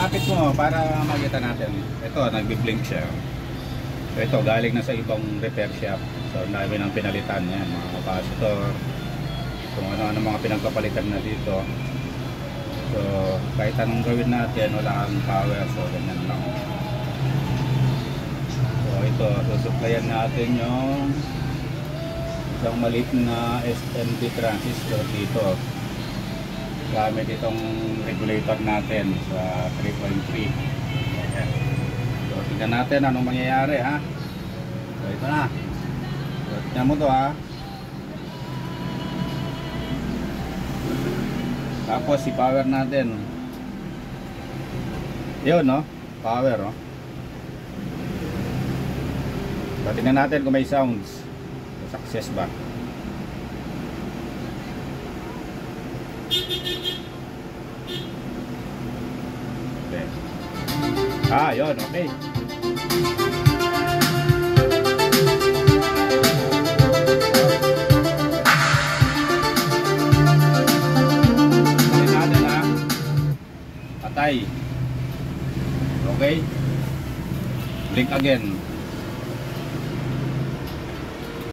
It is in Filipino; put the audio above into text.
Kapit mo para makita natin. Ito, nagbi-blink siya. Ito, galing na sa ibang repair shop. So, dami ng pinalitan yan, mga capacitor. Kung ano-ano mga pinagpapalitan na dito. So, kahit anong gawin natin, wala kang power. So, ganyan lang. So, ito, susuplayan natin yung isang maliit na SMD transistor dito. Gamit itong regulator natin sa 3.3. So, tingnan natin anong mangyayari, ha. So, ito na. So, tingnan mo to, ha. Tapos i-power natin. Yun, no? Power, no? So, tingnan natin kung may sounds. Success ba? Okay. Yun, okay. Patay. Okay. Blink again.